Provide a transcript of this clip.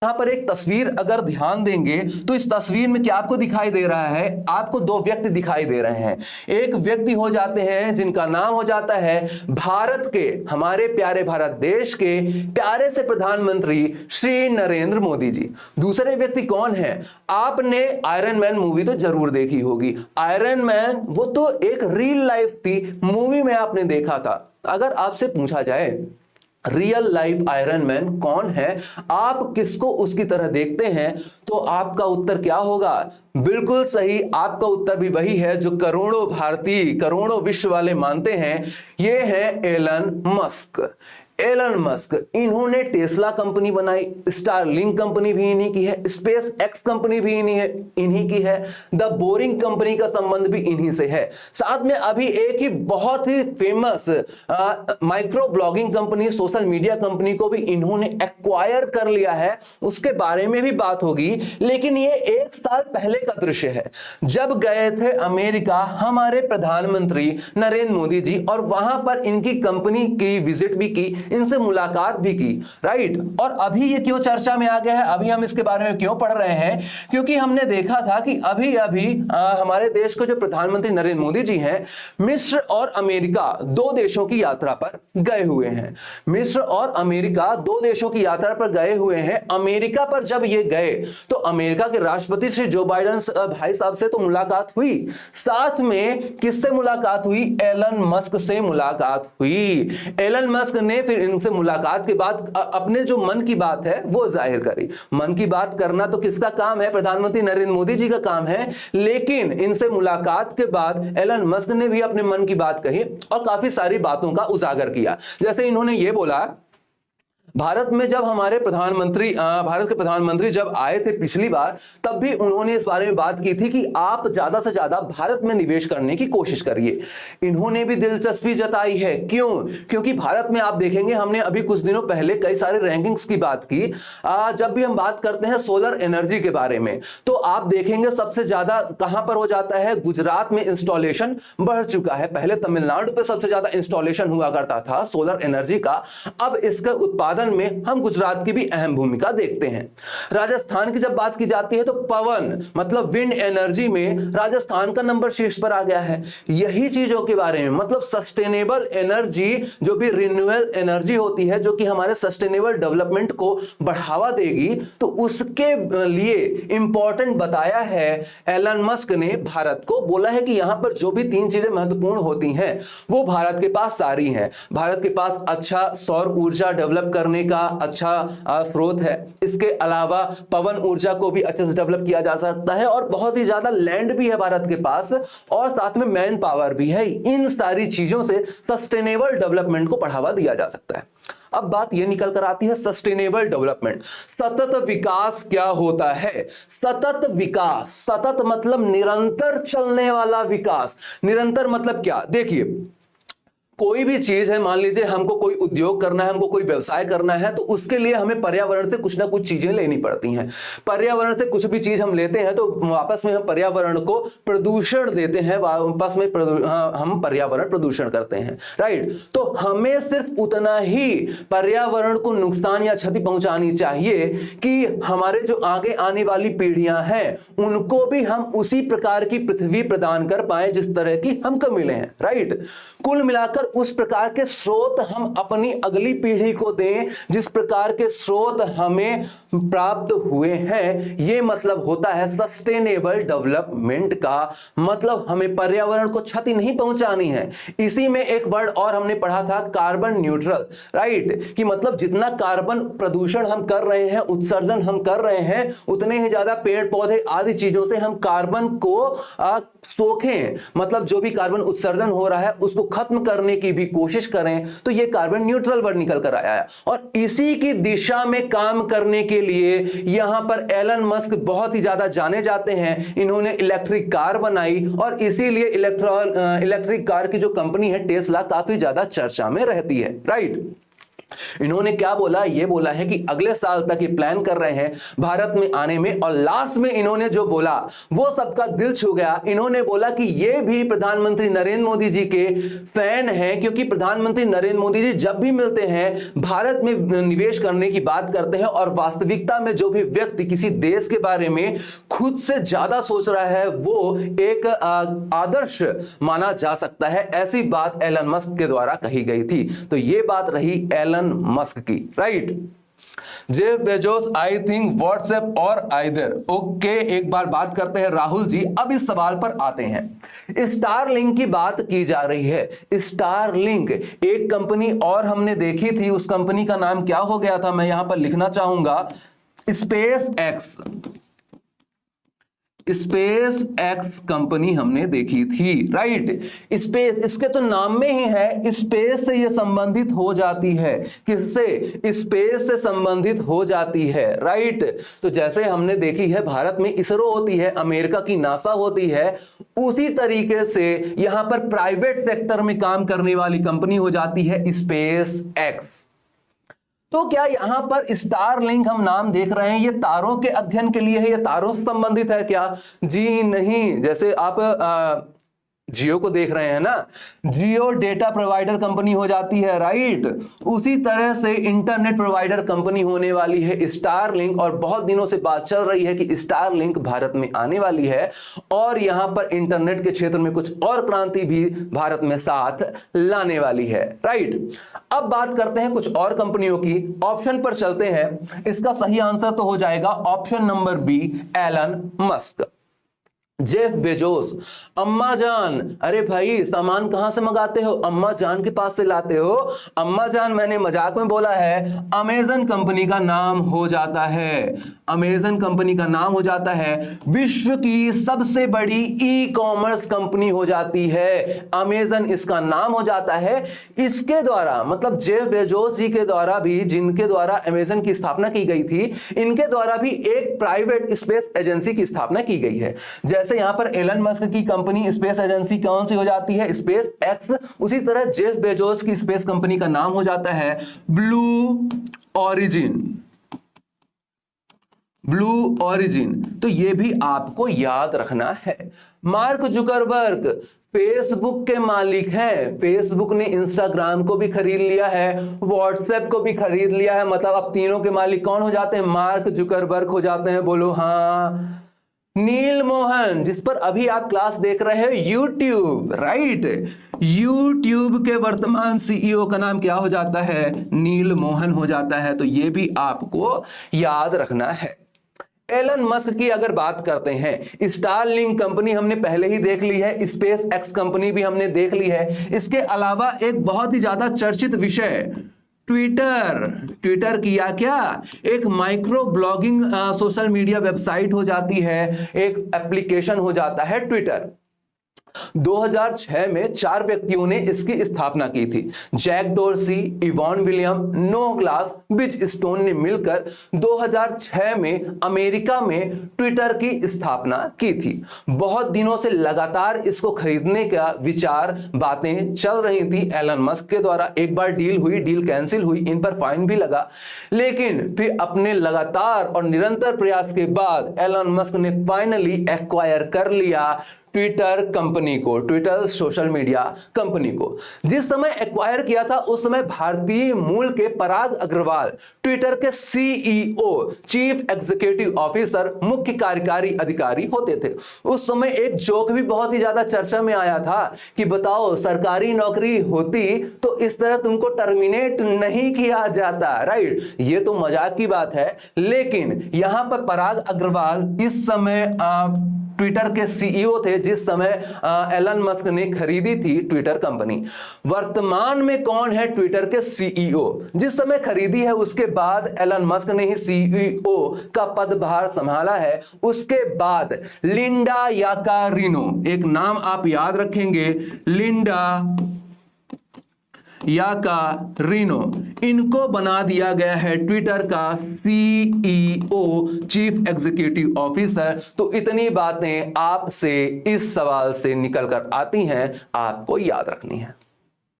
यहां पर एक तस्वीर अगर ध्यान देंगे तो इस तस्वीर में क्या आपको दिखाई दे रहा है? आपको दो व्यक्ति दिखाई दे रहे हैं। एक व्यक्ति हो जाते हैं जिनका नाम हो जाता है भारत के, हमारे प्यारे भारत देश के प्यारे से प्रधानमंत्री श्री नरेंद्र मोदी जी। दूसरे व्यक्ति कौन है? आपने आयरन मैन मूवी तो जरूर देखी होगी। आयरन मैन वो तो एक रियल लाइफ थी, मूवी में आपने देखा था। अगर आपसे पूछा जाए रियल लाइफ आयरन मैन कौन है, आप किसको उसकी तरह देखते हैं, तो आपका उत्तर क्या होगा? बिल्कुल सही, आपका उत्तर भी वही है जो करोड़ों भारतीय, करोड़ों विश्व वाले मानते हैं। ये है एलन मस्क। एलन मस्क, इन्होंने टेस्ला कंपनी बनाई, स्टारलिंक कंपनी भी इन्हीं की है, स्पेस एक्स कंपनी भी इन्हीं की है, द बोरिंग कंपनी का संबंध भी इन्हीं से है। साथ में अभी एक ही बहुत ही famous micro blogging company, social media company को भी इन्होंने एक्वायर कर लिया है, उसके बारे में भी बात होगी। लेकिन ये 1 साल पहले का दृश्य है, जब गए थे अमेरिका हमारे प्रधानमंत्री नरेंद्र मोदी जी, और वहां पर इनकी कंपनी की विजिट भी की, इनसे मुलाकात भी की, राइट। और अभी ये क्यों चर्चा में आ गया है, अभी हम इसके बारे में क्यों पढ़ रहे हैं? क्योंकि हमने देखा था कि अभी अभी हमारे देश के जो प्रधानमंत्री नरेंद्र मोदी जी हैं, मिस्र और अमेरिका 2 देशों की यात्रा पर गए हुए हैं। मिस्र और अमेरिका 2 देशों की यात्रा पर गए हुए हैं। अमेरिका पर जब ये गए तो अमेरिका के राष्ट्रपति श्री जो बाइडेन भाई साहब से तो मुलाकात हुई, साथ में किससे मुलाकात हुई? एलन मस्क से मुलाकात हुई। एलन मस्क ने फिर इनसे मुलाकात के बाद अपने जो मन की बात है वो जाहिर करी। मन की बात करना तो किसका काम है? प्रधानमंत्री नरेंद्र मोदी जी का काम है। लेकिन इनसे मुलाकात के बाद एलन मस्क ने भी अपने मन की बात कही और काफी सारी बातों का उजागर किया। जैसे इन्होंने ये बोला, भारत में जब हमारे प्रधानमंत्री भारत के प्रधानमंत्री जब आए थे पिछली बार, तब भी उन्होंने इस बारे में बात की थी कि आप ज्यादा से ज्यादा भारत में निवेश करने की कोशिश करिए। इन्होंने भी दिलचस्पी जताई है। क्यों? क्योंकि भारत में आप देखेंगे, हमने अभी कुछ दिनों पहले कई सारे रैंकिंग्स की बात की। जब भी हम बात करते हैं सोलर एनर्जी के बारे में, तो आप देखेंगे सबसे ज्यादा कहां पर हो जाता है? गुजरात में इंस्टॉलेशन बढ़ चुका है। पहले तमिलनाडु पे सबसे ज्यादा इंस्टॉलेशन हुआ करता था सोलर एनर्जी का, अब इसका उत्पादन में हम गुजरात की भी अहम भूमिका देखते हैं। राजस्थान की जब बात की जाती है तो पवन मतलब विंड एनर्जी में राजस्थान का नंबर शीर्ष पर आ गया है। यही चीजों के बारे में, मतलब सस्टेनेबल एनर्जी, जो भी रिन्यूएबल एनर्जी होती है, जो कि हमारे सस्टेनेबल डेवलपमेंट को बढ़ावा देगी, तो उसके लिए इंपॉर्टेंट बताया है एलन मस्क ने। भारत को बोला है कि यहां पर जो भी 3 चीजें महत्वपूर्ण होती हैं वो भारत के पास सारी हैं। भारत के पास अच्छा सौर ऊर्जा डेवलप करने का अच्छा स्रोत है, इसके अलावा पवन ऊर्जा को भी अच्छे से डेवलप किया जा सकता है, और बहुत ही ज्यादा लैंड भी है भारत के पास, और साथ में मैन पावर भी है। इन सारी चीजों से सस्टेनेबल डेवलपमेंट को बढ़ावा दिया जा सकता है। अब बात यह निकल कर आती है सस्टेनेबल डेवलपमेंट, सतत विकास क्या होता है? सतत विकास, सतत मतलब निरंतर चलने वाला विकास। निरंतर मतलब क्या? देखिए, कोई भी चीज है, मान लीजिए हमको कोई उद्योग करना है, हमको कोई व्यवसाय करना है, तो उसके लिए हमें पर्यावरण से कुछ ना कुछ चीजें लेनी पड़ती हैं। पर्यावरण से कुछ भी चीज हम लेते हैं तो वापस में हम पर्यावरण को प्रदूषण देते हैं, वापस में हम पर्यावरण प्रदूषण करते हैं, राइट। तो हमें सिर्फ उतना ही पर्यावरण को नुकसान या क्षति पहुंचानी चाहिए कि हमारे जो आगे आने वाली पीढ़ियां हैं उनको भी हम उसी प्रकार की पृथ्वी प्रदान कर पाए जिस तरह की हमको मिले हैं, राइट। कुल मिलाकर उस प्रकार के स्रोत हम अपनी अगली पीढ़ी को दें जिस प्रकार के स्रोत हमें प्राप्त हुए हैं। यह मतलब होता है सस्टेनेबल डेवलपमेंट का। मतलब हमें पर्यावरण को क्षति नहीं पहुंचानी है। इसी में एक वर्ड और हमने पढ़ा था, कार्बन न्यूट्रल, राइट। कि मतलब जितना कार्बन प्रदूषण हम कर रहे हैं, उत्सर्जन हम कर रहे हैं, उतने ही ज्यादा पेड़ पौधे आदि चीजों से हम कार्बन को सोखें। मतलब जो भी कार्बन उत्सर्जन हो रहा है उसको खत्म करने की भी कोशिश करें, तो ये कार्बन न्यूट्रल वर्ड निकल कर आया है। और इसी की दिशा में काम करने के लिए यहां पर एलन मस्क बहुत ही ज्यादा जाने जाते हैं। इन्होंने इलेक्ट्रिक कार बनाई और इसीलिए इलेक्ट्रिक कार की जो कंपनी है टेस्ला काफी ज्यादा चर्चा में रहती है, राइट। इन्होंने क्या बोला, ये बोला है कि अगले साल तक ये प्लान कर रहे हैं भारत में आने में। और लास्ट में इन्होंने जो बोला वो सबका दिल छू गया। इन्होंने बोला कि ये भी प्रधानमंत्री नरेंद्र मोदी जी के फैन हैं, क्योंकि प्रधानमंत्री नरेंद्र मोदी जी जब भी मिलते हैं भारत में निवेश करने की बात करते हैं। और वास्तविकता में जो भी व्यक्ति किसी देश के बारे में खुद से ज्यादा सोच रहा है वो एक आदर्श माना जा सकता है। ऐसी बात एलन मस्क के द्वारा कही गई थी। तो ये बात रही एलन मस्क की, right. Jeff Bezos I think WhatsApp और आइदर। ओके, एक बार बात करते हैं राहुल जी। अब इस सवाल पर आते हैं। स्टारलिंक की बात की जा रही है। स्टारलिंक एक कंपनी और हमने देखी थी, उस कंपनी का नाम क्या हो गया था, मैं यहां पर लिखना चाहूंगा, space x. Space x company हमने देखी थी, राइट। स्पेस, इसके तो नाम में ही है, स्पेस से ये संबंधित हो जाती है। किससे? स्पेस से संबंधित हो जाती है, राइट। तो जैसे हमने देखी है भारत में इसरो होती है, अमेरिका की नासा होती है, उसी तरीके से यहां पर प्राइवेट सेक्टर में काम करने वाली कंपनी हो जाती है स्पेस एक्स। तो क्या यहां पर स्टारलिंक हम नाम देख रहे हैं, ये तारों के अध्ययन के लिए है, ये तारों से संबंधित है क्या? जी नहीं। जैसे आप जियो को देख रहे हैं ना, जियो डेटा प्रोवाइडर कंपनी हो जाती है, राइट। उसी तरह से इंटरनेट प्रोवाइडर कंपनी होने वाली है स्टारलिंक। और बहुत दिनों से बात चल रही है कि स्टारलिंक भारत में आने वाली है और यहां पर इंटरनेट के क्षेत्र में कुछ और क्रांति भी भारत में साथ लाने वाली है, राइट। अब बात करते हैं कुछ और कंपनियों की। ऑप्शन पर चलते हैं। इसका सही आंसर तो हो जाएगा option number B, Elon Musk. Jeff Bezos, अम्मा जान, अरे भाई सामान कहां से मंगाते हो? अम्मा जान के पास से लाते हो? अम्मा जान मैंने मजाक में बोला है, अमेजन कंपनी का नाम हो जाता है। अमेजन कंपनी का नाम हो जाता है, विश्व की सबसे बड़ी ई कॉमर्स कंपनी हो जाती है। अमेजन इसका नाम हो जाता है। इसके द्वारा, मतलब जेफ बेजोस जी के द्वारा भी, जिनके द्वारा अमेजन की स्थापना की गई थी, इनके द्वारा भी एक प्राइवेट स्पेस एजेंसी की स्थापना की गई है। जैसे यहां पर एलन मस्क की कंपनी स्पेस एजेंसी कौन सी हो जाती है? Space x. उसी तरह जेफ बेजोस की स्पेस कंपनी का नाम हो जाता है ब्लू ऑरिजिन। ब्लू ऑरिजिन, तो ये भी आपको याद रखना है। मार्क जुकरबर्ग फेसबुक के मालिक हैं। फेसबुक ने इंस्टाग्राम को भी खरीद लिया है, व्हाट्सएप को भी खरीद लिया है। मतलब अब तीनों के मालिक कौन हो जाते हैं? मार्क जुकरबर्ग हो जाते हैं। बोलो हाँ। नील मोहन, जिस पर अभी आप क्लास देख रहे हो, यूट्यूब, राइट। यूट्यूब के वर्तमान सीईओ का नाम क्या हो जाता है? नील मोहन हो जाता है। तो ये भी आपको याद रखना है। एलन मस्क की अगर बात करते हैं, स्टारलिंक कंपनी हमने पहले ही देख ली है, स्पेस एक्स कंपनी भी हमने देख ली है। इसके अलावा एक बहुत ही ज्यादा चर्चित विषय, ट्विटर किया क्या? एक micro blogging social media website हो जाती है, एक एप्लीकेशन हो जाता है ट्विटर। 2006 में 4 व्यक्तियों ने इसकी स्थापना की थी। Jack Dorsey, Evan William, Noah Glass, Biz Stone ने मिलकर 2006 में अमेरिका में ट्विटर की स्थापना की थी। बहुत दिनों से लगातार इसको खरीदने का विचार, बातें चल रही थी एलन मस्क के द्वारा। एक बार डील हुई, डील कैंसिल हुई, इन पर फाइन भी लगा, लेकिन फिर अपने लगातार और निरंतर प्रयास के बाद एलन मस्क ने फाइनली एक्वायर कर लिया ट्विटर कंपनी को, ट्विटर सोशल मीडिया कंपनी को। जिस समय एक्वायर किया था उस समय भारतीय मूल के पराग अग्रवाल ट्विटर के सीईओ, चीफ एग्जीक्यूटिव ऑफिसर, मुख्य कार्यकारी अधिकारी होते थे। उस समय एक जोक भी बहुत ही ज्यादा चर्चा में आया था कि बताओ सरकारी नौकरी होती तो इस तरह तुमको टर्मिनेट नहीं किया जाता, राइट। ये तो मजाक की बात है, लेकिन यहां पर पराग अग्रवाल इस समय ट्विटर के सीईओ थे जिस समय एलन मस्क ने खरीदी थी ट्विटर कंपनी। वर्तमान में कौन है ट्विटर के सीईओ? जिस समय खरीदी है उसके बाद एलन मस्क ने ही सीईओ का पदभार संभाला है। उसके बाद लिंडा याकारिनो, एक नाम आप याद रखेंगे, लिंडा याकारिनो, इनको बना दिया गया है ट्विटर का सीईओ, चीफ एग्जीक्यूटिव ऑफिसर। तो इतनी बातें आपसे इस सवाल से निकल कर आती हैं, आपको याद रखनी है।